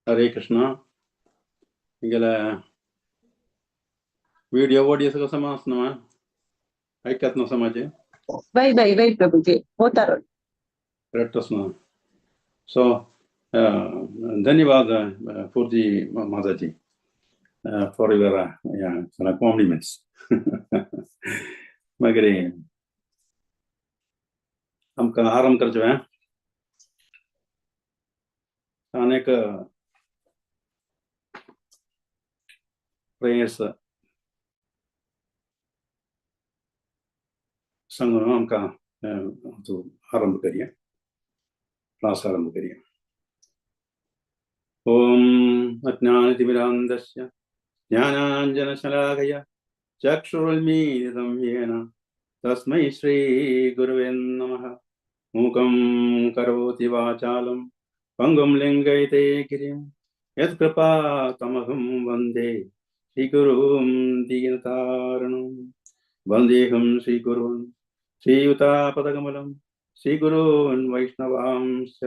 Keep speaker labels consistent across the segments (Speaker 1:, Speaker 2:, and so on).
Speaker 1: हरे कृष्णा ಈಗೆಲ್ಲ ವಿಡಿಯೋ ಓಡಿಯೋ ಸಮಾಸನ ಐಕ್ಯತ್ನ ಸಮಾಜ
Speaker 2: वही प्रभु जी होता रहो।
Speaker 1: रेट्रस्ना सो धन्यवाद पूर्ति माता जी for your compliments. मगर हम का आराम कर जो है अनेक प्रेयर्स संगम हम का तो आरंभ करिए क्लास आरंभ करिए। ओम अज्ञानतिमिरान्धस्य ज्ञानाञ्जनशलाकया चक्षुरुन्मीलितं येन तस्मै श्रीगुरुवे नमः। मूकं करोति वाचालं पङ्गुं लिङ्गयते गिरिं यत्कृपातमहं वन्दे श्रीगुरुं दीनतारिणं। वन्देऽहं श्रीगुरून् श्रीयुतापदकमलं श्रीगुरून् वैष्णवांश्च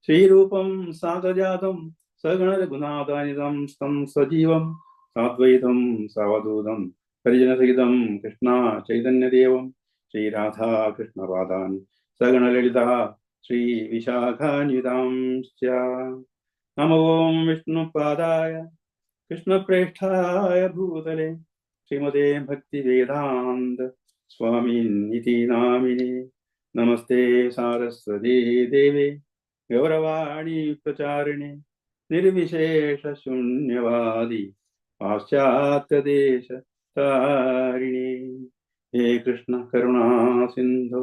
Speaker 1: श्रीरूपं साग्रजातं सगणरघुनाथानितं तं सजीवं साद्वैतं सावधूतं परिजनसहितं कृष्णा चैतन्यदेवं श्रीराधा कृष्णपादान् सगणललिता श्रीविशाखान्वितांश्च। नमो विष्णुपादाय कृष्णप्रेष्ठाय भूतले श्रीमते भक्तिवेदान्त स्वामिनिति नामिने। नमस्ते सारस्वती देवे गौरवाणी प्रचारिणे निर्विशेष शून्यवादी पाश्चात्यदेश तारिणे। हे कृष्ण करुणा सिंधु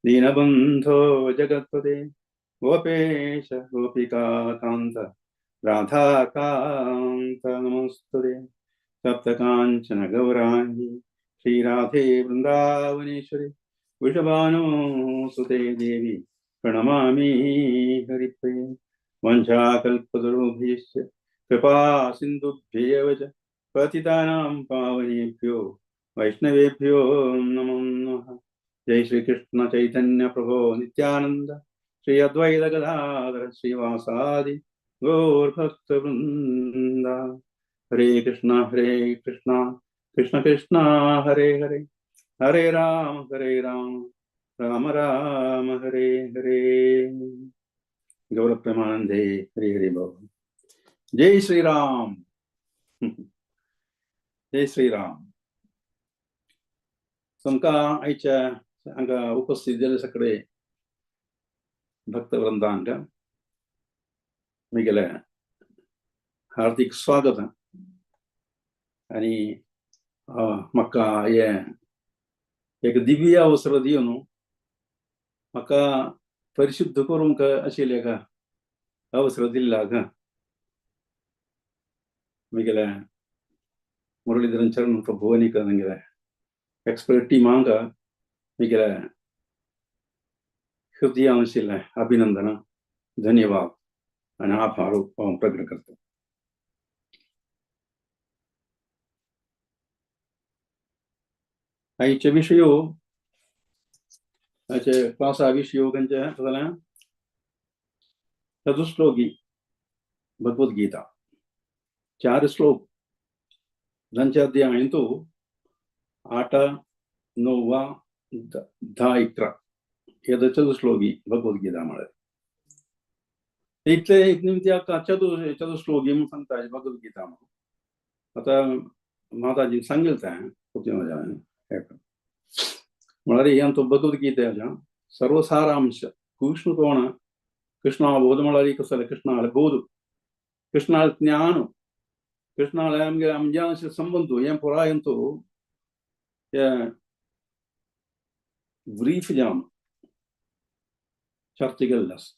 Speaker 1: दीनबंधो जगत्पते गोपेश गोपिका कांत राधा कांत नमस्तुते। सप्तकांचन गौरांगी श्रीराधे वृंदावनेश्वरी वृषभानुसुते देवी प्रणमामि हरिप्रिये। वंशाकल्पतरुभ्यश्च कृपा सिन्धुभ्येव च पतितानां पावनेभ्यो वैष्णवेभ्यो नमो नमः। जय श्री कृष्ण चैतन्य प्रभो नित्यानंद श्री अद्वैत गदाधर श्रीवासादि गौरभक्तवृंद। हरे कृष्णा कृष्ण कृष्ण हरे हरे हरे राम राम राम हरे हरे। गौर प्रेमानंदे हरे हरे बोल। जय श्री राम जय श्री राम। समका आयच्या हांगा उपस्थित जाल्ले सगळे भक्तवृंदांक म्हगेलें हार्दिक स्वागत। आणि म्हाका हे एक दिव्य अवसर दिवन म्हाका परिशुद्ध करूंक आशिल्ले अवसर दिल्ल्याक म्हगेले मुरलीधरन चरण प्रभु आनीक म्हगेले एक्सपर्ट टिमांक म्हगेले हृदयाशिल्ले अभिनंदन धन्यवाद आनी आभार प्रकट करता। आयचे विषयो क्लासा विषयो खंयचे जाल्यार चतुश्लोकी भगवद गीता 4 श्लोक जांचे अध्याय तो 8, 9, 10, 11 हे चतुश्लोकी भगवद गीता म्हळ्यार इतले एक निमत्याक चतुश्लोकी म्हणून सांगता भगवद गीता म्हणून। आता माताजी सांगेल म्हळ्यार हे तो भगवद गीतेच्या सर्वसारांश कृष्ण कोण कृष्णा बोध म्हळ्यार कसं कृष्णाले बोध कृष्णाले ज्ञान कृष्णाले आमचे संबंध हे पुराय तो ब्रीफ जावन चर्चा केल्लो आसा।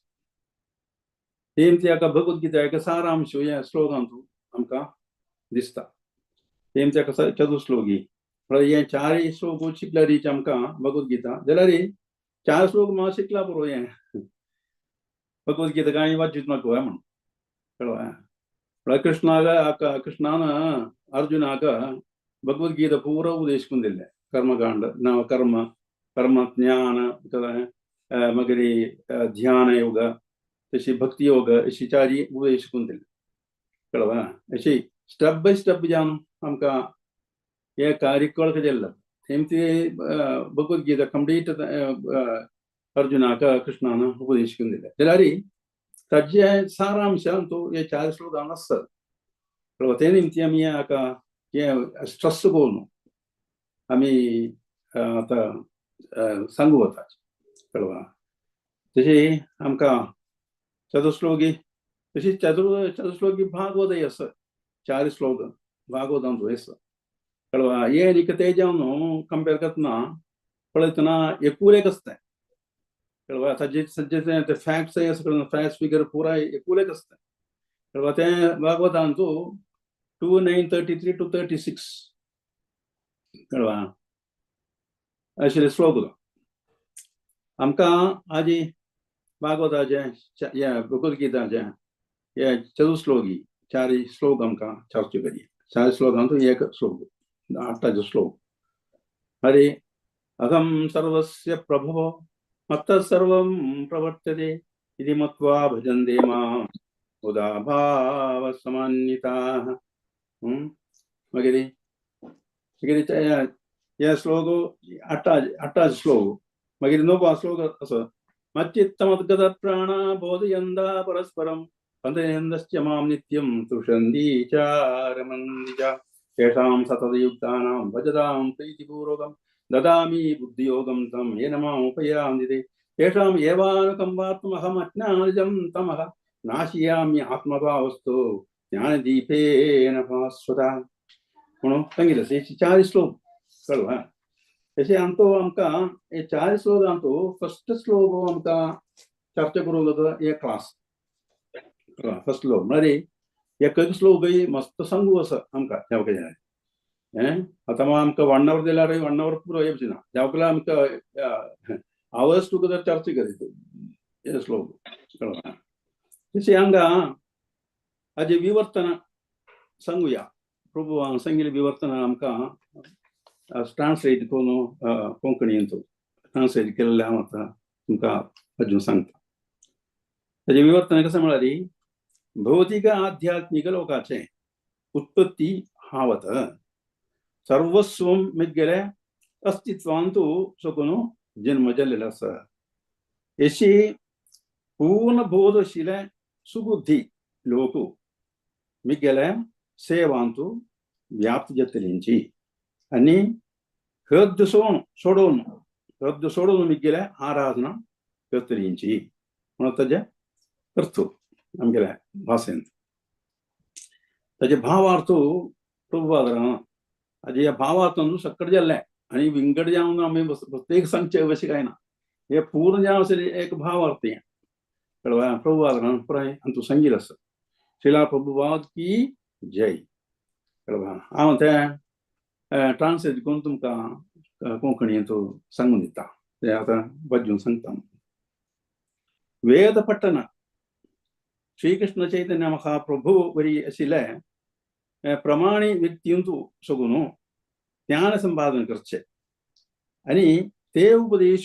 Speaker 1: तेमत्याका भगवद गीता सारांश ह्या श्लोकांतून आमकां दिसता। तेमत्याका चतुश्लोकी म्हळ्यार हे 4 श्लोक शिकल्यार आमकां भगवद गीता जाल्यार 4 श्लोक म्हाका शिकला पुरो हे भगवद गीता कांय वाचूच नको म्हणून कळ्ळें। म्हळ्यार कृष्णान अर्जुनाक भगवद गीता पुरो उपदेश करून दिल्ले कर्मकांड कर्म ज्ञान मागीर ध्यान योग तशी भक्ती योग अशी 4 उपदेश करून दिल्ले। कळवा अशी स्टेप बाय स्टेप जावन आमकां हे कार्यकळ केल्लो तेमती भगवद्गीता कंप्लीट अर्जुनाक कृष्णान उपदेश करून दिले जाल्यार ताजे सारांश तूं हे 4 श्लोकान आसता कळवा ते निमती आमी हाका हे स्ट्रेस करून आमी आतां सांगू वता कळवा तशी आमकां चतुश्लोकी तशी चतुश्लोकी भागवत आसा 4 श्लोक भागवतांचो आसा कळवा हे निकते जावन कंपेर करतना पळयतना एकुलेक आसता कळवा ताजे सद्याचे फॅक्ट्स फॅक्ट्स फिगर पुराय एकुलेक आसता कळवा ते भागवतांचो 2933 to 36 कळवा अशे श्लोक आमकां आजी भागवताचे या भगवद्गीताचे हे चतुश्लोकी 4 श्लोक आमकां चर्चा करी 4 श्लोकांचो एक श्लोक 8 श्लोक हरे अहं सर्वस्य प्रभवो मत्तः सर्वं प्रवर्तते इति मत्वा भजन्ते मां मुदा भावसमन्विताः मागीर हे श्लोक 8 श्लोक मागीर 9 श्लोक असो मच्चित्तमद्गतप्राणा बोधयन्ता परस्परं पन्तयन्दश्च मां नित्यं तुषन्ति च रमन्ति च तेषां सततयुक्तानां भजतां प्रीतिपूर्वकं ददामि बुद्धियोगं तं येन माम् उपयान्ति तेषाम् एवानुकम्पार्थमहम् अज्ञानजं तमः नाशयामि आत्मभावस्तु ज्ञानदीपेन भास्वता म्हणून सांगितलं 4 श्लोक कळवा तशें आमकां हे 4 श्लोकांचो फर्स्ट श्लोक आमकां चर्चा करूंक हे क्लास फर्स्ट श्लोक म्हळ्यार एक श्लोकय मस्त सांगू आसा आमकां देवकाच्या आतां आमकां 1 hour दिल्यार 1 hour पुरो येवची ना देवकला आमकां आवर्स टुगेदर चर्चा करीत हे श्लोक कळवा तशें हांगा हाजे विवर्तन सांगुया प्रभुवान सांगिल्लें विवर्तन आमकां ट्रान्सलेट करून कोंकणींत ट्रान्सलेट केल्लें हांव आतां तुमकां अजून सांगता ताजें विवर्तन कशें म्हळ्यार भौतिक आध्यात्मिक लोकाचें उत्पत्ती हावत सर्वस्वं मिगेले अस्तित्वांतू सकून जन्म जाल्लेलो आसा अशी पूर्ण बोध आशिल्ले सुबुद्धी लोक मिगेले सेवांतू व्याप्त जातलींची आनी हद्द सोडून मिगेले आराधना करतलींची म्हणून ताजे अर्थ आमगेल्या भाशेंत ताजे भावार्थ प्रभुपादान हाजे ह्या भावार्थान सकट जाल्ले आनी विंगड जावन आमी प्रत्येक सांगचे अशें कांय ना हे पूर्ण जावन अशें एक भावार्थ हें कळवा प्रभुपादान पुराय आनी तूं सांगिल्लें आसा श्रीला प्रभुपाद की जय कळवा हांव तें ट्रान्सलेट करून तुमकां कोंकणींत सांगून दिता तें आतां वाजून सांगता वेद पठन श्री कृष्ण चैतन्य महाप्रभु वरी आशिल्ले प्रमाणी व्यक्तींतू सगून ज्ञान संपादन करचें आनी ते उपदेश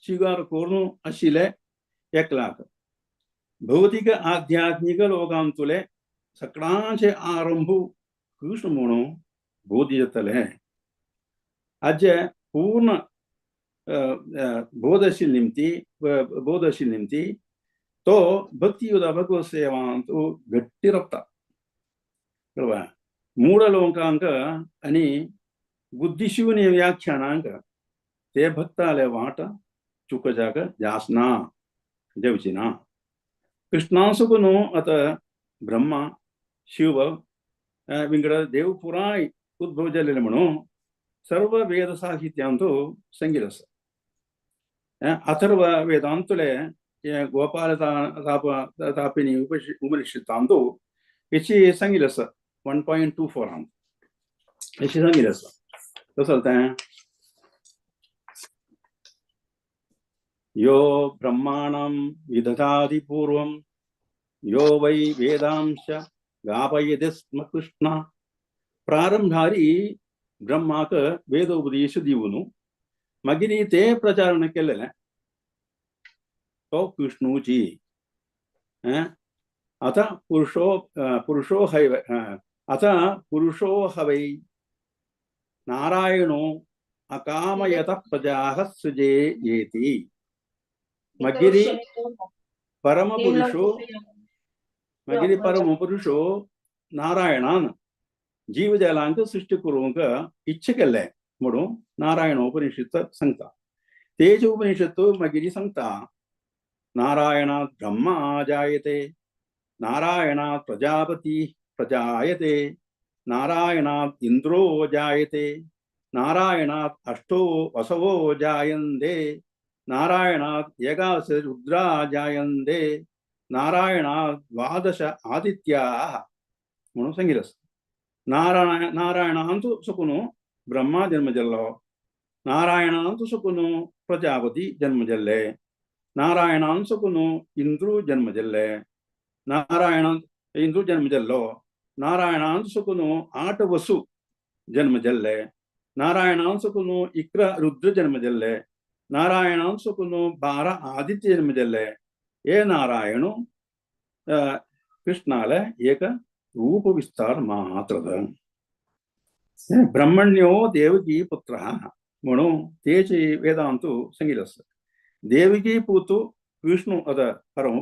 Speaker 1: स्वीकार करून आशिल्ले एकलाक भौतिक आध्यात्मिक लोकांतले सगळ्यांचे आरंभ कृष्ण म्हणून बोधी जातले हाजे पूर्ण बोध आशिल्ली निमती तो भक्ती युधा भगवत सेवांत गट्टी रखता कळवा मूढ लोकांक आनी बुद्धिशून्य व्याख्यानांक ते भक्ताले वाट चुकजाक जासना देवची ना कृष्णासुकून आतां ब्रह्मा शिव विंगड देव पुराय उद्भव जाल्लेले म्हणून सर्व वेद साहित्यांतू सांगिल्लें आसा अथर्व वेदांतले गोपाल तापिनी उपनिषदांतू हेची सांगिल्लें आसा 1.24 हांव हेची सांगिल्लें आसा कसो तें यो ब्रह्माणं विदधाति पूर्वं यो वै वेदांश गापयति स्म कृष्ण प्रारंभारी ब्रह्माक वेदोपदेश दिवन मागीर ते प्रचारण केलेलें तो कृष्णूची आता पुरुषो हैव आता पुरुषो हवै नारायणो अकामयत प्रजाः सृजेयेति मगिरी परम पुरुषो नारायणान जीवजालांक सृष्टी करूंक इच्छा केले म्हणून नारायणोपनिषद सांगता तेज उपनिषद मागिरी सांगता नारायणात् ब्रह्मा जायते नारायणात् प्रजापति प्रजायते नारायणात् इंद्रो जायते नारायणात् अष्टो वसवो जायन्ते नारायणात् एकादश रुद्रा जायन्ते नारायणात् द्वादश आदित्याः म्हणून सांगितलं नारायणांतु सुकुनु ब्रह्मा जन्म जल्लो नारायणांतु सुकुनु प्रजापति जन्म जल्ले नारायणां सुकुनु इंद्रू जन्म जल्ले नारायण इंद्रू जन्म जल्लो नारायणां सुकुनु 8 वसु जन्म जल्ले नारायणां सुकुनु इक्र रुद्र जन्म जल्ले नारायणां सुकुनु 12 आदित्य जन्म जल्ले ये नारायणु कृष्णाले एक रूप विस्तार मात्रद ब्रह्मण्यो देवकी पुत्र म्हणून तेचे वेदांतु संगीतस देवकी पूतु विष्णु अद परम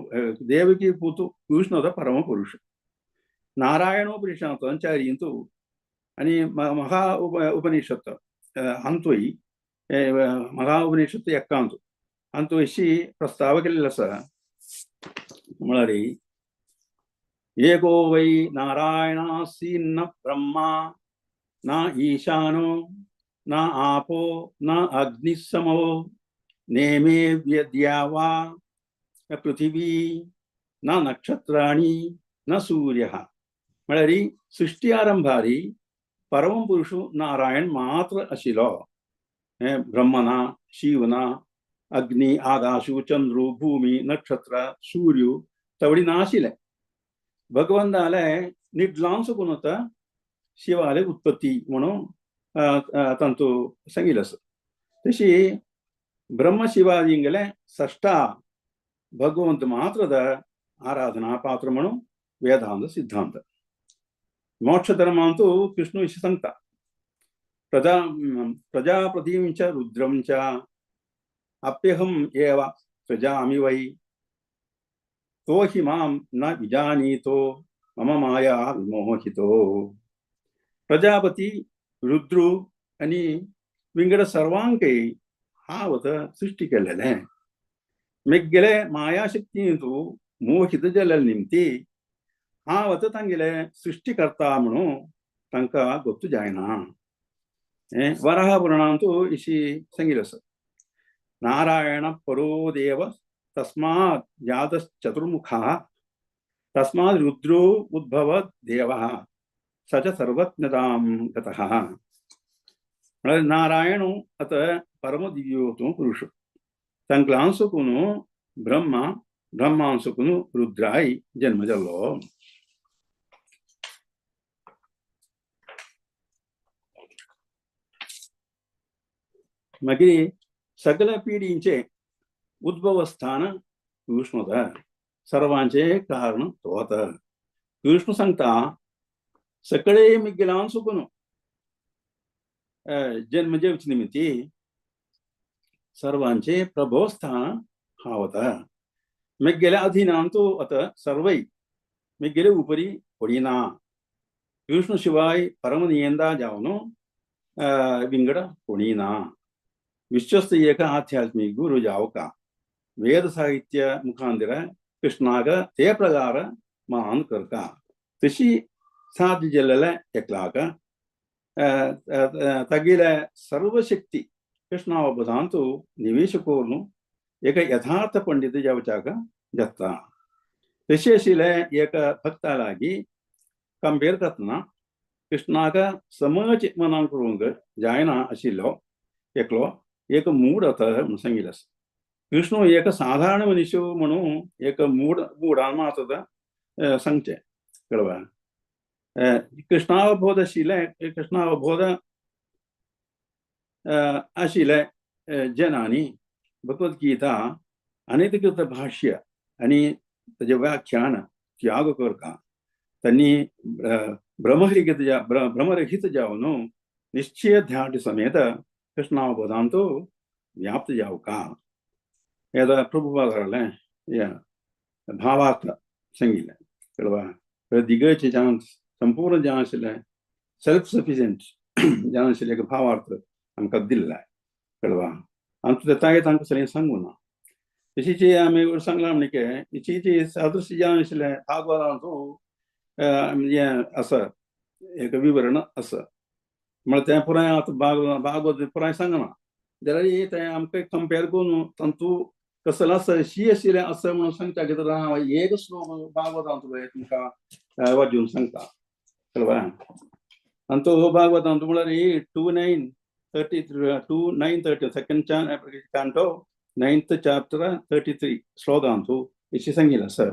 Speaker 1: देवकी पूतु विष्णु अद परम पुरुष नारायणोपनिषद अंचारियंतु आणि महा उपनिषद अंतोई महा उपनिषद एक्कांतु अंतु इशी प्रस्ताव केलेला असा म्हणारी एको वै नारायणासी न ब्रह्मा न ईशानो न आपो न अग्निसमो नेमे द्यावा पृथिवी न नक्षत्राणि न सूर्यः म्हळ्यारी सृष्टी आरंभारी परम पुरुष नारायण मात्र आशिलो ब्रह्मना शिवना अग्नि आकाशु चंद्रू भूमी नक्षत्र सूर्य तवडी नाशिले भगवंताले निड्लांस कोणत शिवाले उत्पत्ती म्हणून तंतु सांगितलं तशी ब्रह्म शिवाजींगले सष्टा भगवंत मात्र आराधना पात्र म्हणून वेदांत सिद्धांत मोक्ष धर्मांतु कृष्ण इशी सांगता प्रजापतिं च रुद्रं च अप्यहम् एव सृजामि वै तो हि मां न विजानीतो मम माया विमोहितो प्रजापती रुद्रू आणि विंगड सर्वांकೈ हावत सृष्टी केलेले मेगेले मायाशक्तींतु मोहित जलल निमती हावत तांगेले सृष्टी करता म्हणून तांका गोत्तू जायना वराह पुराणांतु इशी सांगितलं नारायण परो देव तस्मात् जातश्चतुर्मुखः तस्मात् रुद्रो उद्भवत् देवः स च सर्वज्ञतां गतः नारायण अत परम दिव्योतो पुरुष तंक्लांसुकुनु ब्रह्मा ब्रह्मांसुकुनु रुद्राई जन्म जल्लो मगिरी सकल पीडींचे उद्भव स्थान विष्णुद सर्वांचे कारण तोत विष्णु सांगता सकळे मिगिलांसुकुनु जन्म जेवच निमित्ती सर्वांचे प्रभो स्थान हावत मेगेले अधीनांतु अत सर्वै मेगेले उपरी पडिना विष्णु शिवाय परम नियंदा जावनो विंगड पडिना विश्वस्त एक आध्यात्मिक गुरु जावका वेद साहित्य मुखांतर कृष्णाग ते प्रकार मान करका तशी साध जल्लेले एकलाक तगिले सर्व शक्ती कृष्णावबोधांतु निवेश कोरनु एक यथार्थ पंडित जावचाक जत्ता तशी आशिल्ले एक भक्तालागी कंपेर करतना कृष्णाक समज मनान करूंक जायना आशिल्लो एकलो एक मूड अथ म्हणून सांगितलं विष्णू एक साधारण मनुष्य म्हणून एक मूडान मात्र सांगचे कळवा कृष्णावबोध आशिल्ले कृष्णावबोध आशिल्ले जनांनी भगवद्गीता अनधिकृत भाष्य आणि त्याचे व्याख्यान त्याग कर का त्यांनी भ्रमरहित जावनो निश्चय ध्यान समेत कृष्णावबोधांतो व्याप्त जाव का यदा प्रभुपादरले या भावार्थ संगील दिगज जान संपूर्ण जान सेल्फ सफिशियंट जान भावार्थ आमकां दिल्ला कळवा आमचं तागे तांकां सगळें सांगू ना तशीची आमी सांगला म्हणजे हिची सादृश्य जान आशिल्लें भागवतांतू म्हणजे असं एक विवरण असं म्हळ्यार तें पुराय आतां भागवत पुराय सांगना जाल्यार तें आमकां कंपेर करून तांतू कसलो आसा शी आशिल्लें असं म्हणून सांगता कितें हांव एक श्लोक भागवतांतलो तुमकां वाजून सांगता कळवा आनी तो भागवतांतू म्हळ्यार 2:9:30 second canto 9th chapter 33 श्लोकांतू Ishi सांगिल्लें आसा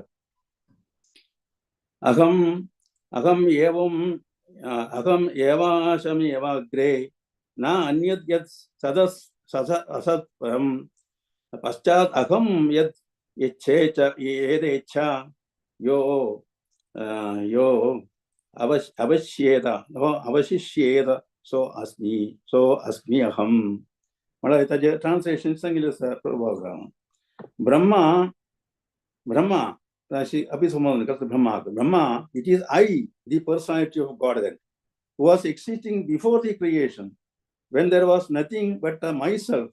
Speaker 1: अहम एवाशम एवाग्रे न अन्यद् यत् सदस् परम पश्चात् अहम यत् इच्छेच येदेच्छा यो अवशिष्येत सो अस्मि अहम म्हळ्यार ताजें ट्रान्सलेशन सांगिल्लें आसा प्रभुपादान ब्रह्मा अशी अभिसंबोधन करता Brahma it is I, the personality of Godhead, who was existing before the creation, when there was nothing but myself,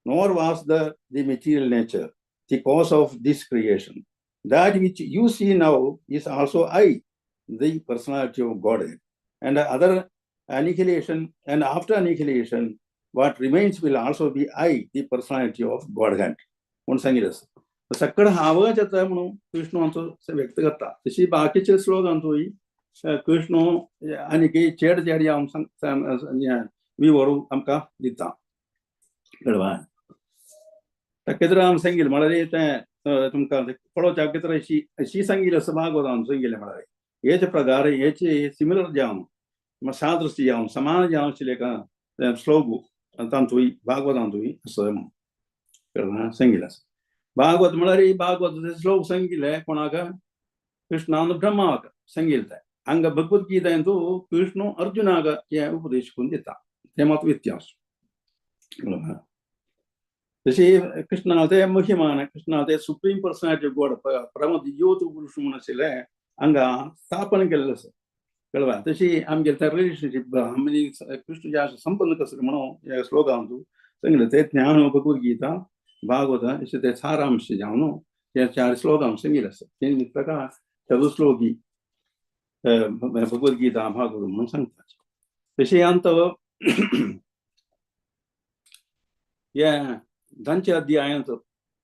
Speaker 1: nor was the material nature the cause of this creation. That which you see now is also I, the personality of Godhead. And other annihilation, and after annihilation, what remains will also be I, the personality of Godhead. म्हणून सांगितलं सकड हावच येता म्हणून कृष्ण आमचो व्यक्त करता तशी बाकीचे श्लोकांतूय कृष्ण आनी चेड हांव विवरू आमकां दिता कळवा कितें हांव सांगिल्लें म्हळ्यार तें तुमकां पळोवच्या कितें अशी सांगिल्लें आसा भागवतान सांगिल्लें म्हळ्यार हेच प्रकार हेचे सिमिलर जावन सादृश्य जावन समान जावन आशिल्ले का श्लोक तांतूय भागवतांतूय असं म्हणून सांगिल्लें आसा भागवत म्हळ्यार भागवत श्लोक सांगिल्ले कोणाक कृष्णान ब्रह्माक सांगिल्ले हांगा भगवत गीतांतू कृष्ण अर्जुनाक हे उपदेश करून दिता ते मात व्यत्यास तशी कृष्णा ते महिमान कृष्णा ते सुप्रीम पर्सनॅलिटी गॉड परम दिव्योत पुरुष म्हणून आशिल्ले हांगा स्थापन केल्लें आसा कळवा तशी आमगे ते रिलेशनशीप आमी कृष्ण जे संपन्न कसो म्हणून ह्या श्लोकांतू सांगिल्लें ते ज्ञान भगवत गीता भागवत अशें ते सारांश जावन ते 4 श्लोकांत सांगिल्लें आसा ते प्रकार चतुश्लोकी भगवत गीता भागवत म्हणून सांगता तशी अंत या धनच्या अध्यायांत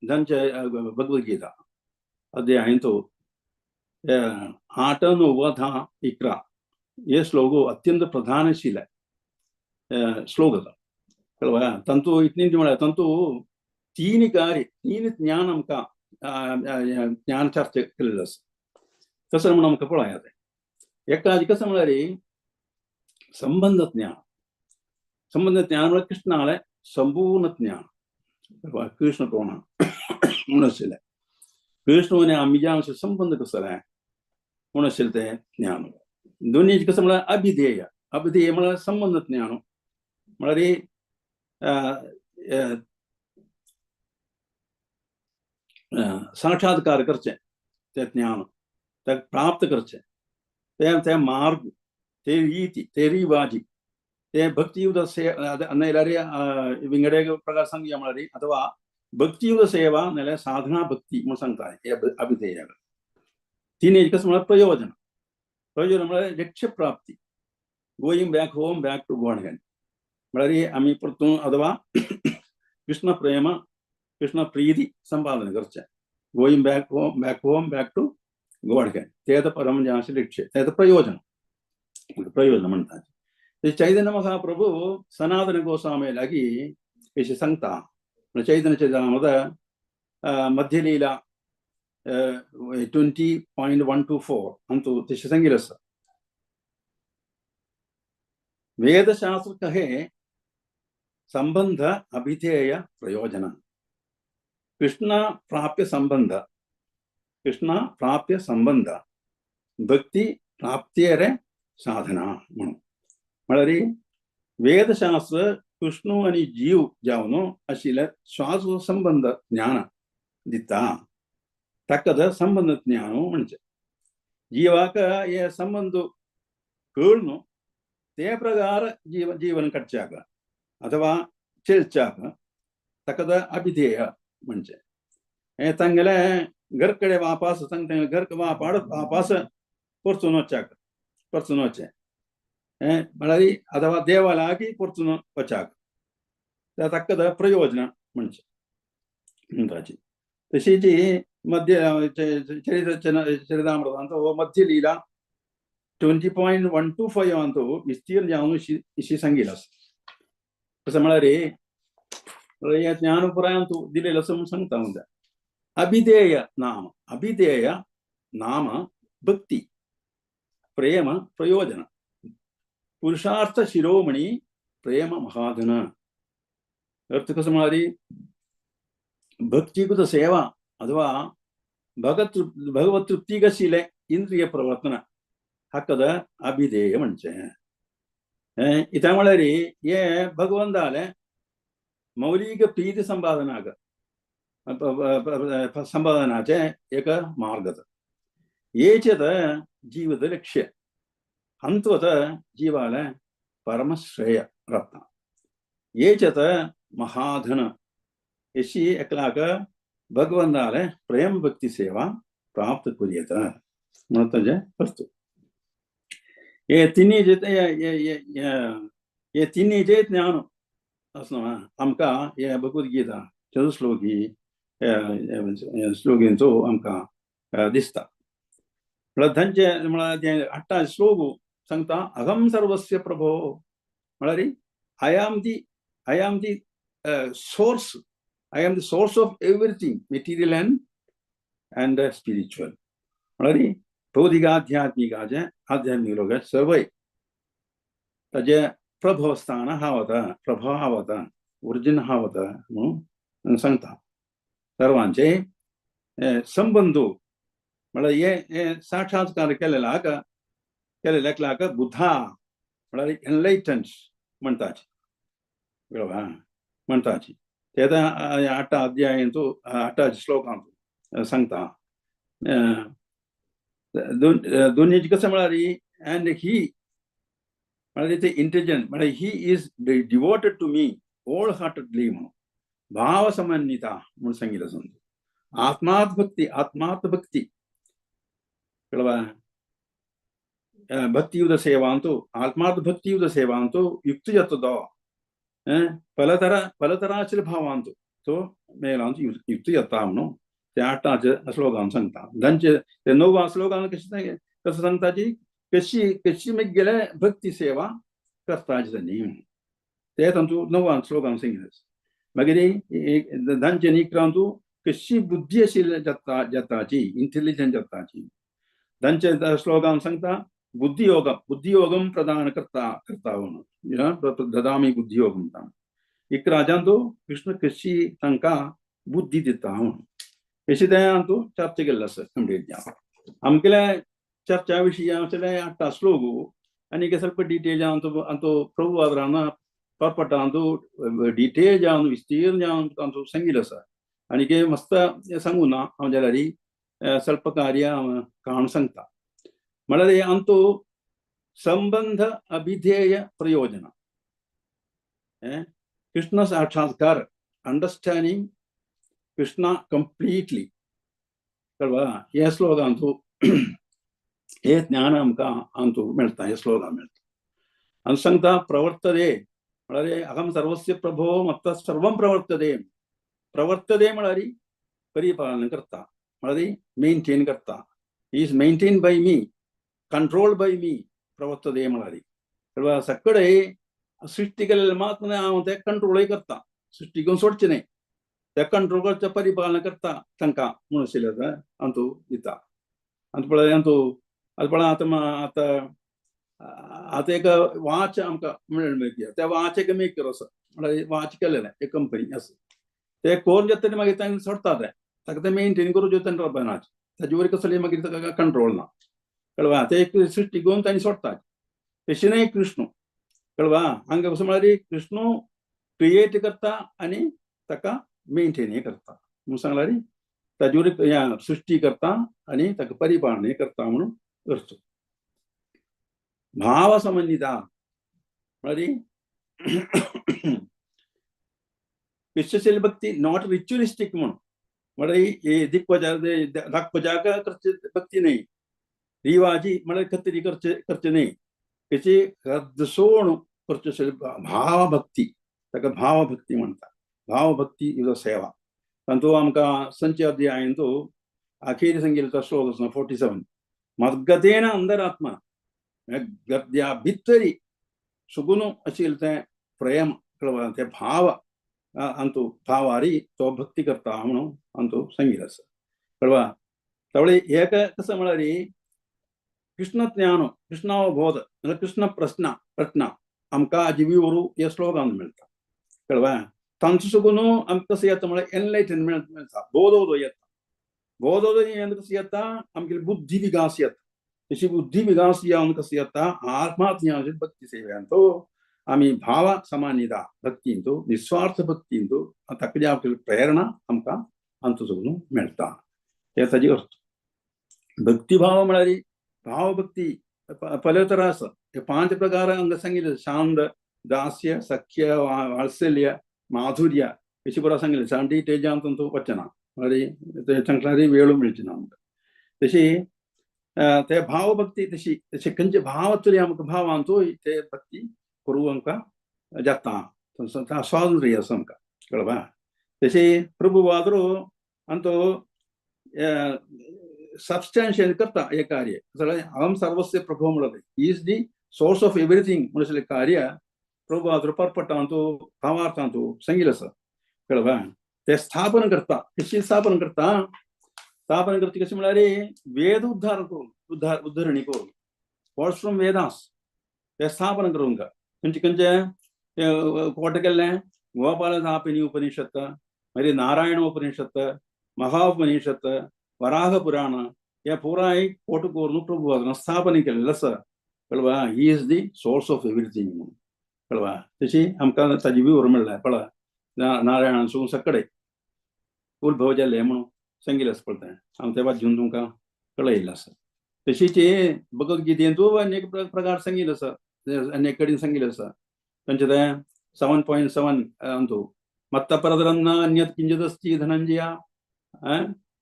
Speaker 1: धनच्या भगवत गीता अध्यायांत 8, 9, 10, 11 हे श्लोक अत्यंत प्रधानशील श्लोक आसा कळवा तांतू इतली म्हळ्यार तांतू 3 कार्य 3 ज्ञान आमकां ज्ञान चर्चा केल्लें आसा तसो म्हणून आमकां पळयात एका कसं म्हळ्यार संबंध ज्ञान म्हळ्यार कृष्णाले संपूर्ण ज्ञान कृष्ण कोण म्हणून आशिल्लें कृष्ण आनी आमी जे अशें संबंध कसो म्हणून आशिल्लें तें ज्ञान दोनी कसं म्हळ्यार अभिधेय म्हळ्यार संबंध ज्ञान म्हळ्यार साक्षात्कार करचें तें ज्ञान तें प्राप्त करचें तें मार्ग ते रीती ते रिवाजी ते भक्तियुक्त नाल्यार विंगडे प्रकार सांगया म्हळ्यार अथवा भक्तियुक्त सेवा नाल्यार साधना भक्ती म्हणून सांगता हे अभिधेयाक 3 कसं म्हळ्यार प्रयोजन म्हळ्यार लक्ष प्राप्ती going back home back to Godhead म्हळ्यार आमी परतून अथवा कृष्ण प्रेम कृष्ण प्रीती संपादन करचें going back home back to Godhead तें परम जें आशिल्लें लक्ष्य तें प्रयोजन म्हणटा ते चैतन्य महाप्रभु सनातन गोस्वामी लागीं अशें सांगता चैतन्य चरितामृत मध्यलीला 20.124 अंतू तशें सांगिल्लें आसा वेदशास्त्र कहे संबंध अभिधेय प्रयोजन कृष्ण प्राप्य संबंध कृष्ण प्राप्य संबंध भक्ती प्राप्तियरे साधना म्हणून म्हळ्यार वेदशास्त्र कृष्ण आणि जीव जावन आशिल्ले श्वास संबंध ज्ञान दिता ताकद संबंध ज्ञान म्हणजे जीवाक हे संबंध कळून ते प्रकार जीवन कटचाक अथवा चेलचाक ताकद अभिधेय म्हणजे हे तांगेले घर कड़े वापस घर वापस परचून वचे म्हळ्यार अथवा देवालागी परचून वचाक ताकद प्रयोजन म्हणजे तशीच मध्य चरितामृतांत हो मध्य लीला 20.125 अंतू विस्तीर्ण जावन इशी सांगिल्लो कसं म्हळ्यार हे ज्ञानपुरांतू दिलेलं असं सांगता म्हणजे अभिधेय नाम भक्ती प्रेम प्रयोजन पुरुषार्थ शिरोमणी प्रेम महाधन अर्थ कसं म्हळ्यार भक्तीकृत सेवा अथवा भगवत तृप्ती गशिले इंद्रिय प्रवर्तन हाकद अभिधेय म्हणजे इता म्हळ्यार हे भगवंताले मौलिक प्रीति संपादनाचे एक मार्ग एचेत जीवद लक्ष्य हंतवत जीवाले परमश्रेय रत्न एचेत महाधन यशी एकलाक भगवंताले प्रेम भक्ति सेवा प्राप्त करियत म्हणजे वस्तु ये तिन्ही जे ज्ञान आमकां हे भगवद गीता चतुश्लोकी श्लोकींचो आमकां दिसता तांचे म्हळ्यार 8 श्लोक सांगता अहम सर्वस्य प्रभो म्हळ्यार I am the source. I am the source of everything, material and spiritual. म्हळ्यार भौतिक आध्यात्मिक लोक सर्व ताजे प्रभव स्थान प्रभाव हावता ओरिजिन हावता म्हणून सांगता सर्वांचे संबंध म्हळ्यार हे साक्षात्कार केलेल्याक बुद्धा म्हळ्यार एनलाइटन्स म्हणटाची ते 8 अध्यायांतू 8 श्लोकांतू सांगता दोन्हीचे कसं म्हळ्यार अँड ही म्हळ्यार ते इंटेलिजंट म्हळ्यार he is devoted to me wholeheartedly म्हणून भाव समन्विता म्हणून सांगितलं समजू आत्मार्थ भक्ती कळवा भक्तियुत सेवांतू आत्मार्थ भक्तियुत सेवांतू युक्त जातो फलतराचल भावांतू तो मेलांतू युक्त जाता म्हणून ते 8 श्लोकान सांगता तांचे ते 9 श्लोकान कसं सांगताची कशी गेले भक्ती सेवा करताची त्यांनी ते तांतू 9 श्लोकान सांगितलं मागीर तांचे निक्रांतू कशी बुद्धी आशिल्ली जाताची इंटेलिजंट जाताची तांचे श्लोकान सांगता बुद्धियोगम प्रदान करता म्हणून ददामी बुद्धियोगम एक राजांतू कृष्ण कशी तांकां बुद्धी दिता म्हणून अशी ते चर्चा केल्लो आसा कंप्लीट आमगेले चर्चा विशयी 8 श्लोक आनी ಸ್ವಲ್ಪ डिटेल अंतु प्रभु आदरान पर्पटांतू डिटेल जावन विस्तीर्ण जावन तांचो सांगिल्लो आसा आनी मस्त सांगू ना हांव जाल्यार ಸ್ವಲ್ಪ कार्य काण सांगता म्हळ्यार अंतु संबंध अभिधेय प्रयोजन कृष्ण साक्षात्कार अंडरस्टँडिंग कृष्ण कंप्लीटली कळवा हे श्लोकांतू हे ज्ञान आमकां अंतू मेळटा हे श्लोकां मेळटा आनी सांगता प्रवर्तते म्हळ्यार अहम सर्वस्य प्रभो मत्त सर्वं प्रवर्तते म्हळ्यार परिपालन करता म्हळ्यार मेंटेन करता is maintain by me controlled by me प्रवर्तते म्हळ्यार सकळे सृष्टी केलेले मात्र हांव ते कंट्रोलय करता सृष्टी घेवन सोडचें न्ही ते कंट्रोल करचें परिपालन करता तांकां म्हणून आशिल्लें अंतू दिता आनी पळय आतां एक वॉच आमकां मेळ्ळी त्या वॉच एक मेकर आसा म्हळ्यार वॉच केलेलें एक कंपनी आसा ते कोण जातले मागीर तांकां सोडतात ताका ते मेंटेन करून जतन रावपानाचे ताजे वयर कसले मागीर ताका कंट्रोल ना कळवा ते एक सृश्टी घेवन तांणी सोडतात तशें न्हय कृष्ण कळवा हांगा कसं म्हळ्यार कृष्ण क्रिएट करता आनी ताका मेंटेन करता म्हणून सांगल्यार ताजे वयर सृश्टी करता आनी ताका परिपालनय करता म्हणून करचो भाव समन्विता म्हळ्यार विश्वशील भक्ती नॉट रिच्युअलिस्टिक म्हळ्यार दाखोवच्या करचे भक्ती न्हय रिवाजी म्हळ्यार खत्री करचे न्हय तेची रद्दसोण करचे भाव भक्ती ताका भाव भक्ती म्हणटा भाव भक्ती इज अ सेवा तातूंत आमकां संच अध्यायान तो अखेर सांगिल्लो श्लोक 47 मद्गतेन अंतरात्मा गद्या भितरी सुगून आशिल्लें तें प्रेम कळवा ते भाव अंतू भावारी तो भक्ती करता म्हणून अंतू सांगिल्लो आसा कळवा त्यावेळी एक कसं म्हळ्यार कृष्ण ज्ञान कृष्णावबोध कृष्ण प्रश्न आमकां जिवीवरू हे श्लोकान मेळटा कळवा तांचो सुगून आमकां कसं येता म्हळ्यार एनलायटनमेंट मेळटा बोधोदय येता बोधोदय कसं येता आमगे बुद्धी विकास येता तशी बुद्धी विकास येवन कसं येता आत्माज्ञान भक्ती सेव्यान तो आमी भाव समान्यता भक्तीन तो निस्वार्थ भक्तीन तो ताका प्रेरणा आमकां आमचो सुगून मेळटा हे ताजी अर्थ भक्तिभाव म्हळ्यार भाव भक्ती पले तरा आसा हे 5 प्रकार हांगा सांगिल्ले शांत दास्य सख्य वात्सल्य माधुर्य अशी बरो सांगिल्ले 70 पेजांत तो वचना म्हळ्यार सांगल्यार वेळ मेळची ना आमकां तशी ते भाव भक्ती तशी खंयचे भाव तरी आमकां भावांतूय ते भक्ती करूं आमकां जाता स्वातंत्र्य आसा आमकां कळवा तशी प्रभू वादरो आनी तो सबस्टॅन्शियल करता हे कार्य जाल्यार अहम सर्वस्य प्रभो म्हणटा he is the source of everything म्हणून कार्य प्रभू वादरो परपटान तो भावार्थान तो सांगिल्लो आसा कळवा ते स्थापन करता कशी स्थापन करता कशी म्हळ्यार वेद उद्धार करून उद्धरणी करून वर्ड्स फ्रॉम वेदास ते स्थापन करून खंयचे कोट केल्लें गोपालधापिनी उपनिषत् मागीर नारायण उपनिषत् महाउपनिषत् वराह पुराण हे पुराय कोट करून प्रभू स्थापन केल्लें आसा कळवा he is the source of everything म्हणून कळवा तशी आमकां ताजी विवर मेळ्ळा पळय नारायणान सून सकडे उद्भव जाल्ले म्हणून सांगिल्लें आसा पळय हांव ते वाजून तुमकां कळयल्लें आसा तशीच भगवद गीतेंतू अनेक प्रकार सांगिल्ले आसा अनेक कडेन सांगिल्ले आसा तांचे ते 7.7 अंतू मत्त परद्रन्न अन्यत् किंचिदस्ति धनंजया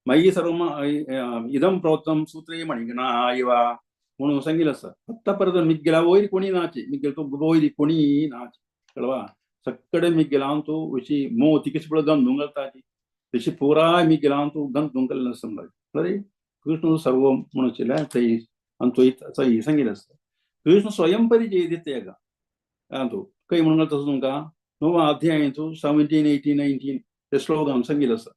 Speaker 1: मयि सर्वं इदं प्रोक्तं सूत्रे मणिगणा इव म्हणून सांगिल्लें आसा मत्त परद्रन्न मिगेला वयर कोणी नाची मिगेल तो वयर कोणी नाची कळवा सक्कडे मिगेलान तूं अशी मोती कशी पळय गंदूंक घालता तशी पुराय मिगेलान तूं गंदूंक केल्लें आसा म्हळ्यार कृष्ण सर्व म्हणून आशिल्लें थंय आनी थंय सांगिल्लें आसा कृष्ण स्वयं परिचय दिता हेका तूं खंय म्हणून घालता तुमकां 9 अध्यायांतू 17, 18, 19 ते श्लोकान सांगिल्लें आसा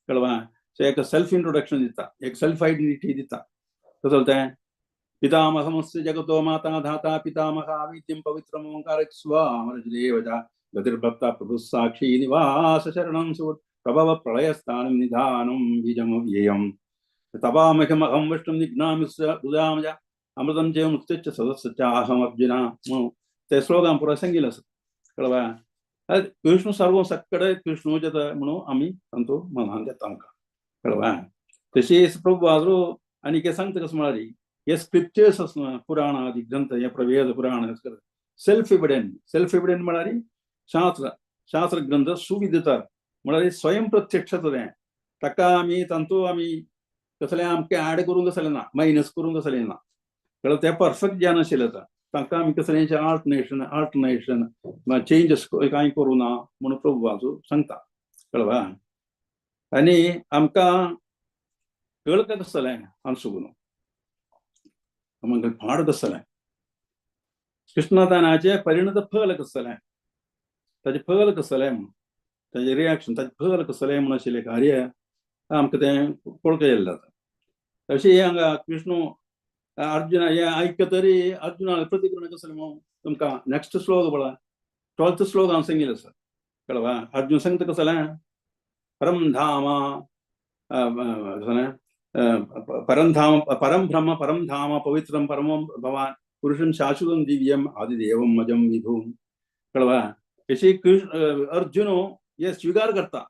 Speaker 1: कळवा एक सेल्फ इंट्रोडक्शन दिता एक सेल्फ आयडेंटिटी दिता कसो तें पितामहमस्य जगतो माता धाता पितामहा विद्यं पवित्रम् ओंकार स्वामरजदेवजा गतिर्भक्ता प्रभु साक्षी निवास शरणं सुर प्रभव प्रलयस्थानं निधानं बीजमव्ययम् तपामहमहं विष्णुं निघ्नामिस्य उदामजा अमृतं च मुक्तिश्च सदस्यचाहम् अर्जुना म्हणून ते श्लोकान पुरो सांगिल्लें आसा कळवा कृष्ण सर्व सक्कडे कृष्ण जाता म्हणून आमी तांचो मनान घेता आमकां कळवा तशीच प्रभू वाजरो आनी कितें सांगता कसो म्हळ्यार हे स्क्रिप्चर्स आसना पुराण आदी ग्रंथ हे वेद पुराण सेल्फ एविडेंट म्हळ्यार शास्त्र ग्रंथ सुविदिता म्हळ्यार स्वयं प्रत्यक्ष तें ताका आमी तांतू आमी कसलें आमकां ऍड करूंक कसलें ना मायनस करूंक कसलें ना कळ्ळें तें परफेक्ट ज्ञान आशिल्लें आसा तांकां आमी कसलेंचें आल्टरनेशन चेंजीस कांय करूं ना म्हणून प्रभू वाजो सांगता कळवा आनी आमकां कळक कसो जालें आमचो आमकां फाड कसो जालें कृष्णदानाचें परिणत फल कसो जालें ताजें फल कसो जालें म्हणून ताजें रिएक्शन ताजें फल कसो जालें म्हणून आशिल्लें कार्य आमकां तें कळूंक येयल्लें जाता तशें हांगा कृष्ण अर्जुना हे आयकतरी अर्जुनाक प्रतिक्रिया कसो जालें म्हणून तुमकां नेक्स्ट श्लोक पळय 12th श्लोक हांव सांगिल्लो आसा कळवा अर्जुन सांगता कसो जालें परम धाम परम ब्रह्म परम धाम पवित्रम परमं भवान पुरुषं शाश्वतं दिव्यम आदिदेवम मजम विभुम कळवा किसी कृष्ण अर्जुनो ये स्वीकार करता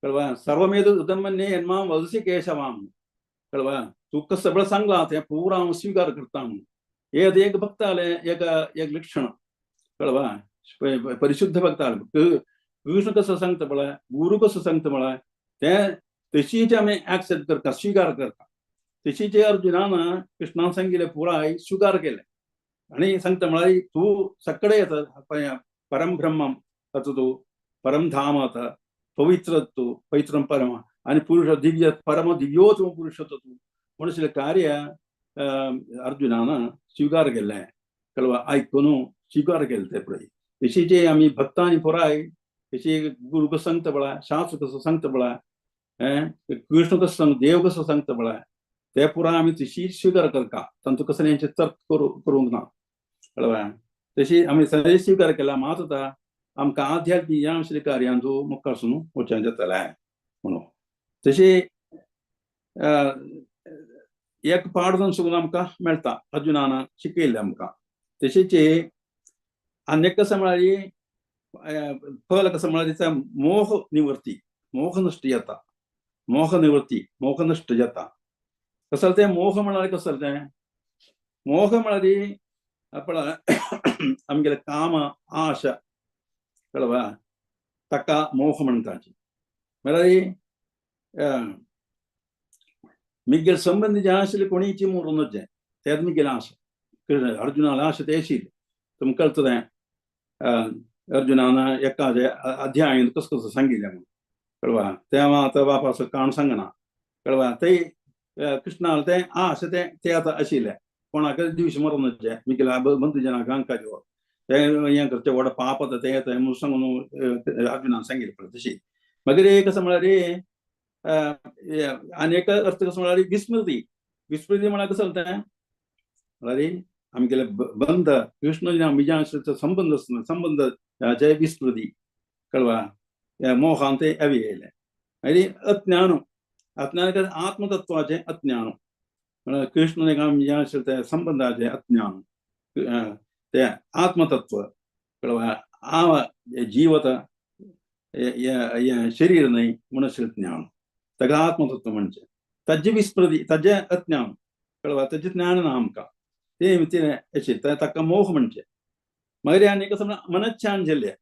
Speaker 1: कळवा सर्वमेद उदन्मन्ये यन्मां वदसि केशवाम कळवा तू कसं बळ सांगला ते पूरा स्वीकार करता ये एक भक्त आले एक लक्षण कळवा परिशुद्ध भक्त आले कृष्ण कसं सांगतं मला गुरु कसं सांगतं मला ते तशीच आम्ही ऍक्सेप्ट करता स्वीकार करता तशीच अर्जुनानं कृष्णान सांगितले पुरा स्वीकार केले आणि सांगता म्हणाली तू सकडे येत परम ब्रह्मम तू परम धाम आता पवित्र तू पवित्रम परम आणि पुरुष दिव्य परम दिव्योत्तम पुरुष होता तू म्हणून कार्य अर्जुनानं स्वीकार केलाय कळवा ऐकून स्वीकार केलं ते पुढे तशीचे आम्ही भक्तांनी पुराय तशी गुरु कसं सांगतं बळा शास्त्र कसं सांगतं बळा कृष्ण कसं सांग देव कसं सांगतं बळा ते पुरा आम्ही तशी स्वीकार करता तंतु कसं यांचे तर्क करून ना कळवा तशी आम्ही सगळे स्वीकार केला मात होता आमकां आध्यात्मिक या असले कार्यांचो मुखारसून वचन जातलाय म्हणून तशी एक पाठ जावन आमकां मेळटा अर्जुनान शिकयलें आमकां तशेंच अनेक कसं म्हळ्यार फल कसं म्हळ्यार मोह निवृत्ती मोह नश्ट जाता मोह निवृत्ती मोह नश्ट जाता कसं ते मोह म्हळ्यार कसं ते मोह म्हळ्यार आपला आमगेले काम आशा कळवा ताका मोह म्हणटाची म्हळ्यार मिगेल संबंधी जे आशिल्ले कोणीची मरूनच जाय तेच मिगेल आशा अर्जुनाला आशा ते आशिल्ले तुमकां कळटलें अर्जुनान एका अध्यायान कसं कसं सांगिल्लें म्हणून कळवा तेव्हा आतां वापस काण सांगना कळवा ते कृष्णाला ते आशा ते आतां आशिल्ले कोणाकय दिवशी मरूनच जाय मिगेल बंधू जनाक हांकां दिवप ते हें करचें व्हड पाप आतां ते येता म्हणून सांगून अर्जुनान सांगिल्लें पळय तशी मागीर एक कसं म्हळ्यार अनेक अर्थ कसं म्हळ्यार विस्मृती विस्मृती म्हळ्यार कसं जाता म्हळ्यार आमगेले बंध कृष्ण मिजा संबंध संबंध जे विस्मृती कळवा मोहान ते अवी येयले मागीर अज्ञान अज्ञान आत्मतत्वाचे अज्ञान कृष्ण मिजा ते संबंधाचे अज्ञान ते आत्मतत्व कळवा आ जीवत शरीर नाही म्हणून ज्ञान ताका आत्मतत्व म्हणजे ताजे विस्मृती ताजे अज्ञान कळवा ताजे ज्ञान ना आमकां ते अशें ताका मोह म्हणजे मागीर आनी कसं मनश्चान जेल्ले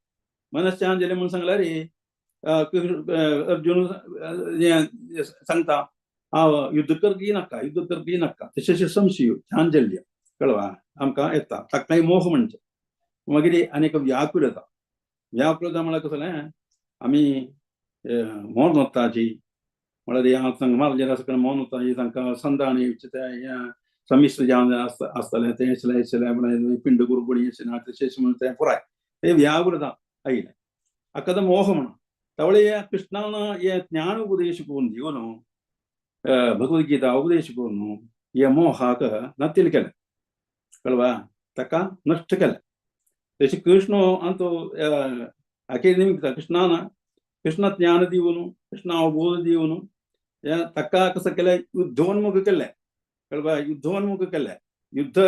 Speaker 1: म्हणून सांगल्यार अर्जुन सांगता हांव युद्ध करपी नाका तशें संशय छान जेल्ले कळवा आमकां येता ताका मोह म्हणजे मागीर आनीक व्याकुळ येता म्हळ्यार कसं जालें आमी मौन वताची म्हळ्यार मारलें सकयल मौन वताची तांकां संदानी समिश्र जावन आसतलें तें आशिल्लें पिंड गुरुपणी अशें ना तशें म्हणून तें पुराय ते व्याकुळ आयिल्लें हाका मोह म्हणून त्यावेळी कृष्णान हे ज्ञान उपदेश करून दिवन भगवद्गीता उपदेश करून हे मोहाक नतील केलें कळवा ताका नश्ट केलें तशें कृष्ण अंतो हाके निमित्त कृष्ण ज्ञान दिवन कृष्ण अवबोध दिवन ताका कसं केलें युद्धोन्मुख केलें कळवा युद्धोन्मुख केलें युद्ध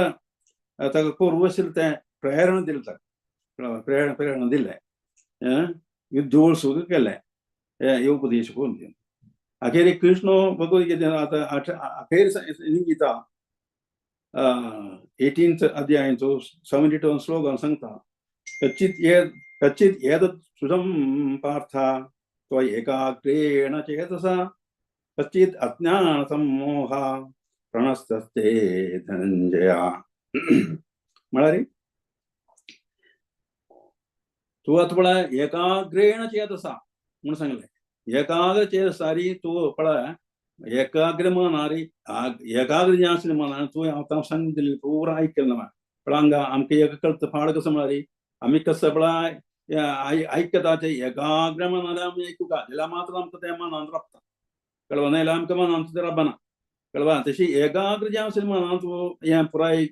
Speaker 1: ताका करूं तें प्रेरणा दिलें ताका प्रेरणा दिलें युद्ध वळसूक केलें हे उपदेश करून दिवन अखेर कृष्ण भगवद्गीता आतां अखेर गीता 18th अध्यायाचो 72 श्लोकान सांगता कच्चित् एतत् सुधं पार्थ त्वयि एकाग्रेण चेतसा कच्चित् अज्ञानसम्मोहा प्रणस्तस्ते धनंजया म्हळ्यार तूं आतां पळय एकाग्रेण चेतसा म्हणून सांगलें एकाग्र चेतसारी तूं पळय एकाग्र मनारी एकाग्र जें आसलें मनान तूं आतां सांगिल्लें पुरा आयकलें ना पण हांगा आमकां एक कळटा फाड कसं म्हळ्यार आमी कसं पळय आयकताचें एकाग्र मनान आमी आयकुका जाल्यार मात्र आमकां तें मनान राबता कळवा नाजाल्यार आमकां मनान तें राबना कळवा तशी एकाग्र जें आसलें मनान तूं हें पुराय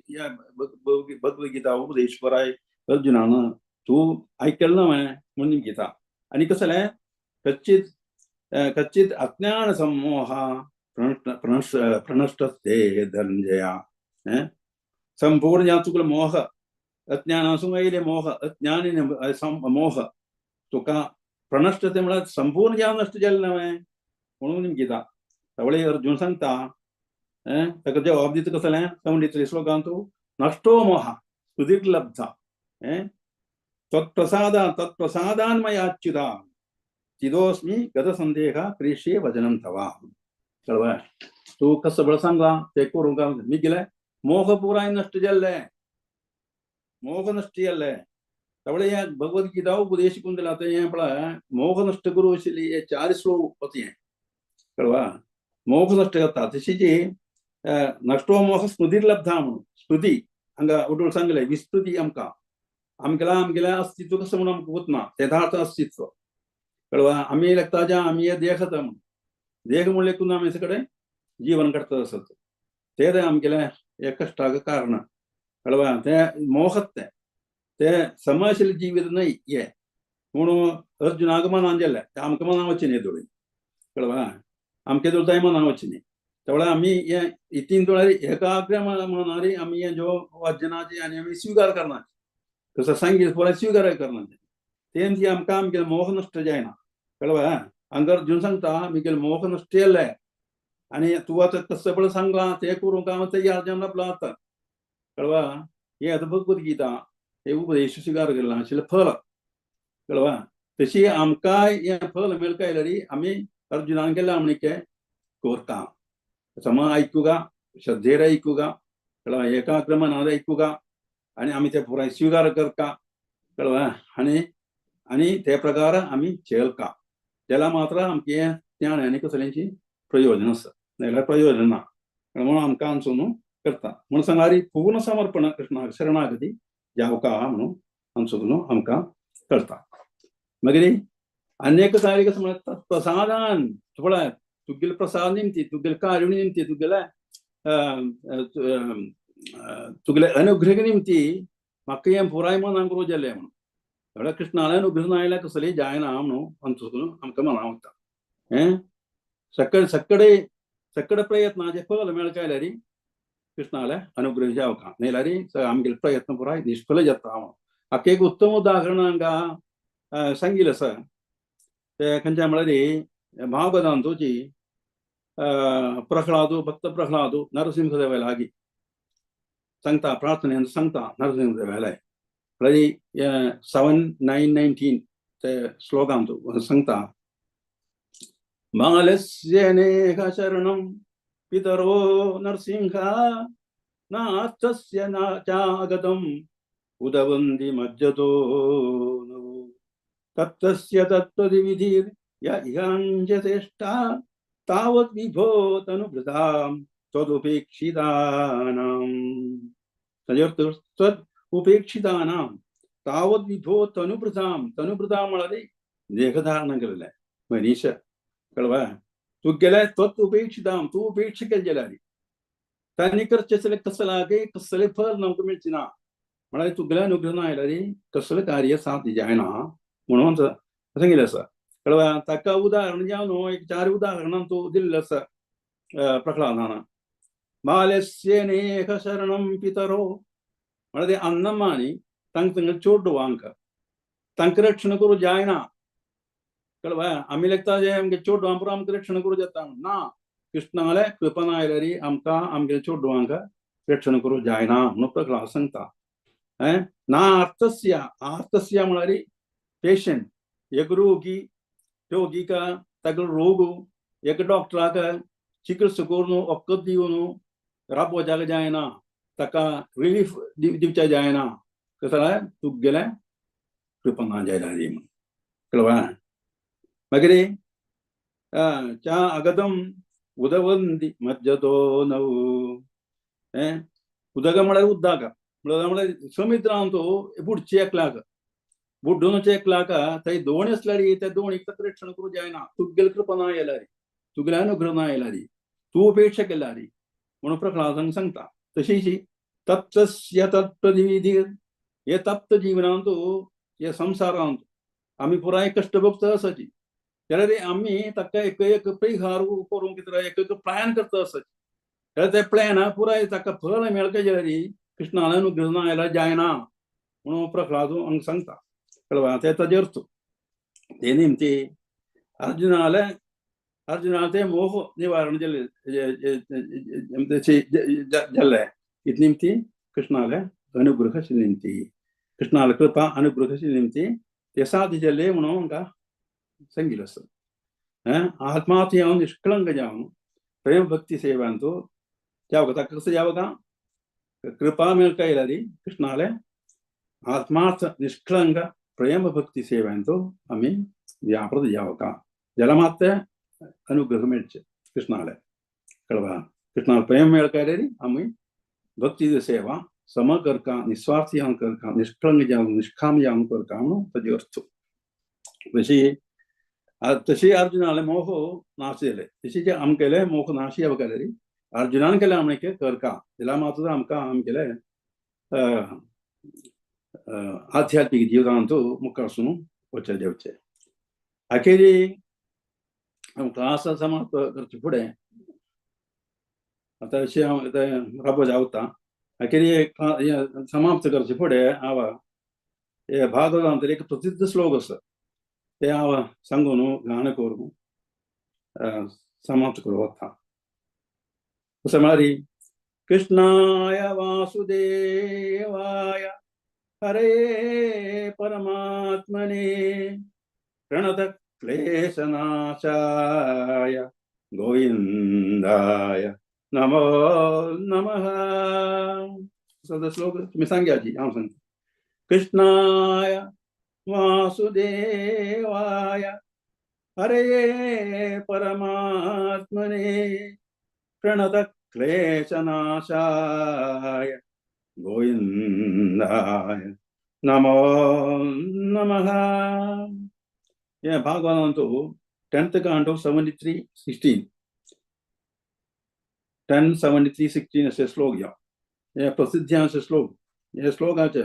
Speaker 1: भगवद्गीता उपदेश पुराय अर्जुनान तूं आयकलें ना म्हणून गीता आनी कसं जालें कच्चित कच्चित अज्ञान सम्मोह प्रणष्टस्ते धनंजया संपूर्ण या तुकल मोह अज्ञान सुंगईले मोह अज्ञानी मोह तुका प्रणष्टते म्हणा संपूर्ण ज्ञान नष्ट झालं नव्हे म्हणून गीता त्यावेळी अर्जुन सांगता ताका जवाब दिता कसले संवडीतले श्लोकांतू नष्टो मोह सुदीर्लब्धा तत्प्रसादान्मयाच्युता चिदोस्मी गत संदेह क्रिष्ये वचनम तवा कळवा तू कसं बळ सांगा ते करू का मी गेलाय मोह पुराय नष्ट झालंय मोह नष्ट झालंय त्यावेळे या भगवद गीता उपदेश करून दिला तर हे पळा मोह नष्ट करू अशी हे 4 श्लोक होते कळवा मोह नष्ट करता तशीची नष्टो मोह स्मृतिर्लब्धा म्हणून स्मृती हांगा उठून सांगले विस्मृती आमकेला अस्तित्व कसं म्हणून आमकां वतना यथार्थ अस्तित्व कळवा आम्ही लागता आम्ही हे देखत म्हणून देख म्हणले करून आम्ही सगळे जीवन करता असत ते आमकेला एक कष्टाक कारण कळवा ते मोहत ते समयशील जीवित नाही ये म्हणून अर्जुनाक मनान गेले ते आमकां मना वचचे न्ही थोडी कळवा आमके दोळाय मना वचचे न्ही त्यावेळेस आम्ही हे इतीन दोळारी एकाग्र म्हणणारी आम्ही हे जो वाचनाचे आणि आम्ही स्वीकार करणार तसं सांगितलं पुरा स्वीकार करणार तेंची आमकां आमगे मोह नष्ट जायना कळवा हांगा अर्जुन सांगता मी केलं मोह नष्ट केलंय आणि तू आता कसं बळ सांगला ते करू का तयार जावन आपला आता कळवा हे आता भगवद गीता हे उपदेश स्वीकार केला आशिल्लें फळ कळवा तशी आमकां हे फळ मेळकाय जाल्यार आमी अर्जुनान केला म्हणके कोरता समा ऐकूगा श्रद्धेर ऐकूगा कळवा एकाग्र मनान ऐकूगा आणि आम्ही ते पुराय स्वीकार करता कळवा आणि ते प्रकार आम्ही चेलका त्याला मात्र आमचे ज्ञान आनी कसल्यांची प्रयोजन आसा नाल्यार प्रयोजन ना म्हणून आमकां आमचो करता म्हणून सांगारी पूर्ण समर्पण कृष्णाक शरणागती जावका म्हणून आमचो आमकां करता मागीर अनेक सारी कसं म्हणटा प्रसादान पळय तुगेले प्रसाद निमती तुगेले कारुण्य निमती तुगेले अनुग्रह निमती म्हाका हें पुराय मनाक करूं जालें म्हणून थोड्या कृष्णाला अनुग्रह ना आयल्यार कसली जायना म्हणून आमचो आमकां मना वता सकड प्रयत्नाचे फळ मेळकाय जाल्यार कृष्णाला अनुग्रह जावका नाल्यार आमगेले प्रयत्न पुराय निष्फल जाता म्हणून हाका एक उत्तम उदाहरण हांगा सांगिल्लें आसा ते खंयच्या म्हळ्यार भागवतांतूची प्रह्लादू भक्त प्रह्लादू नरसिंहदेवाला आगी सांगता प्रार्थनेन सांगता नरसिंहदेवाला 7:9-19 ते श्लोकांतू सांगता बालस्यनेह शरणं पितरो नरसिंहा नास्तस्य चागतम् उदवन्ति मज्जतो तत्तस्य तत्त्वविधिर् यज्ञाञ्चेष्टा तावत् विभो तनुभृतां तदुपेक्षितानां उपेक्षितानां तावत् विभो तनुभृतां म्हळ्यार देहधारण केलेले मनीस कळवा तू गेले तोच उपेक्षितां तू उपेक्ष केले जाल्यार तांणी करचे कसले फळ नमकां मेळचे ना म्हळ्यार तुगेले अनुग्रह ना आयल्यार कसलें कार्य साध्य जायना म्हणून सांगिल्लें आसा कळवा ताका उदाहरण जावन न्हू एक 4 उदाहरणां तूं दिल्लें आसा प्रह्लादान बालस्यनेह शरणं पितरो म्हळ्यार ते अन्नम्मानी तांकां चोडवांक तांकां रक्षण करूं जायना कळवा आमी लेखता जे आमगे चोडवां पुरो आमकां रक्षण करूं जाता ना कृष्णाले कृपा ना आयल्यार आमकां आमगे चोडवांक रक्षण करूं जायना म्हणून प्रह्लाद सांगता ना आर्तस्य म्हळ्यार पेशंट एक रोगीका ताका रोग एक डॉक्टराक चिकित्सा करून वखद दिवन राबोवच्याक जायना ताका रिलीफ दिवचें जायना कसो जाल्यार तुगेले कृपा ना जाल्यार म्हण कळवा मागीर च्या अगदम उदवंती मज्जतो नव उदक म्हळ्यार उदक म्हळ्यार समुद्रांत बुडचे एकल्याक बुड्डून एकल्याक थंय दोणी आसल्यार त्या दोणीक ताका रक्षण करूं जायना तुगेले कृपा ना आयल्यार तुगेले अनुग्रह ना आयल्यार तूं उपेक्षा केल्यार म्हणून प्रह्लादान सांगता तशीच तत्तस्य तत्त्वविधी हे तप्त जीवनांत हे संवसारांत आमी पुराय कश्ट भोगता आसाची जाल्यार आमी ताका एक एक परिहार करून कितें एक एक प्लॅन करता आसत जाल्यार ते प्लॅना पुराय ताका फळ मेळटा जाल्यार कृष्णान अनुग्रह ना आयल्यार जायना म्हणून प्रल्हाद हांगा सांगता कळ्ळें ते ताजे अर्थ ते निमती अर्जुनाले ते मोह निवारण जाल्ले इत निमती कृष्णाले अनुग्रह निमती कृष्णाले कृपा अनुग्रह निमती ते साध्य जाल्ले म्हणून हांकां सांगिल्लें आसा आत्मात जावन निष्कळंक जावन प्रेम भक्ती सेवान तो जावं ताका कसं जावं का कृपा मेळटा जाल्यार कृष्णाले आत्मार्थ निष्कळंक प्रेम भक्ती सेवान तो आमी व्यापृत जावं का जाल्यार मात ते अनुग्रह मेळचे कृष्णाले कळ्ळें कृष्णाले प्रेम मेळटा जाल्यार आमी भक्ती सेवा सम करका निस्वार्थी जावन करका निष्कळंक जावन निष्काम जावन करका म्हणून ताजे अर्थ तशी अर्जुनाले मोह नाश जाले तशी जे आम केले मोह नाश जावं जाल्यार अर्जुनान केले आमी करका जाल्यार मात्र आमकां आमी केले आध्यात्मिक जिवनांत मुखार वचून वचत देंवचें अखेरी क्लास समाप्त करचे फुडें आतां अशें हांव राबो जावता अखेरी समाप्त करचे फुडें हांव हे भागवतांत एक प्रसिद्ध श्लोक आसा ते हांव सांगून गाणं करून समाप्त करूं वता असं म्हळ्यार कृष्णाय वासुदेवाय हरे परमात्मने प्रणत क्लेशनाशाय गोविंदाय नमो नमः असो श्लोक तुम्ही सांगाची हांव सांगता कृष्णाय वासुदेवाय हरे परमात्मने प्रणत क्लेशनाशाय गोविंदाय नमो नमः ये भागवतांतो 10th canto 73:16 10:73:16 असे श्लोक या हे प्रसिद्ध असे श्लोक हे श्लोकाचे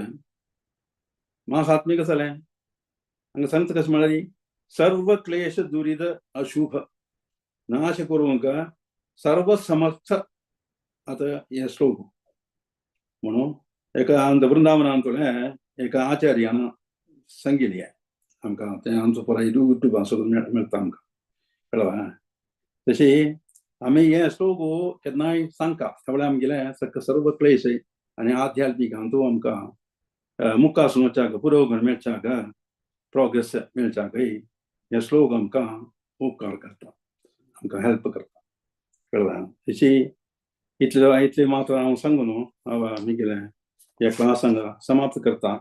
Speaker 1: महात्म्य कसं जालें हांगा सांगता कशें म्हळ्यार सर्व क्लेश दुरिद अशुभ नाश करूंक सर्व समर्थ आता हे श्लोक म्हणून एका वृंदावनांतले एका आचार्यान सांगिल्लें आमकां तें आमचो पराय युट्यूबार सगळें मेळटा आमकां कळ्ळें तशी आमी हे श्लोक केन्नाय सांगता त्या वेळार आमगेले सर्व क्लेश आनी आध्यात्मीक हातूंत आमकां मुखार वचपाक पुरोगमन मेळच्याक प्रोग्रेस मेळच्याक हे श्लोक आमकां उपकार करता आमकां हेल्प करता कळ्ळें तशी इतले मात्र हांव सांगून हांव आमी केलें ह्या क्लासांक समाप्त करता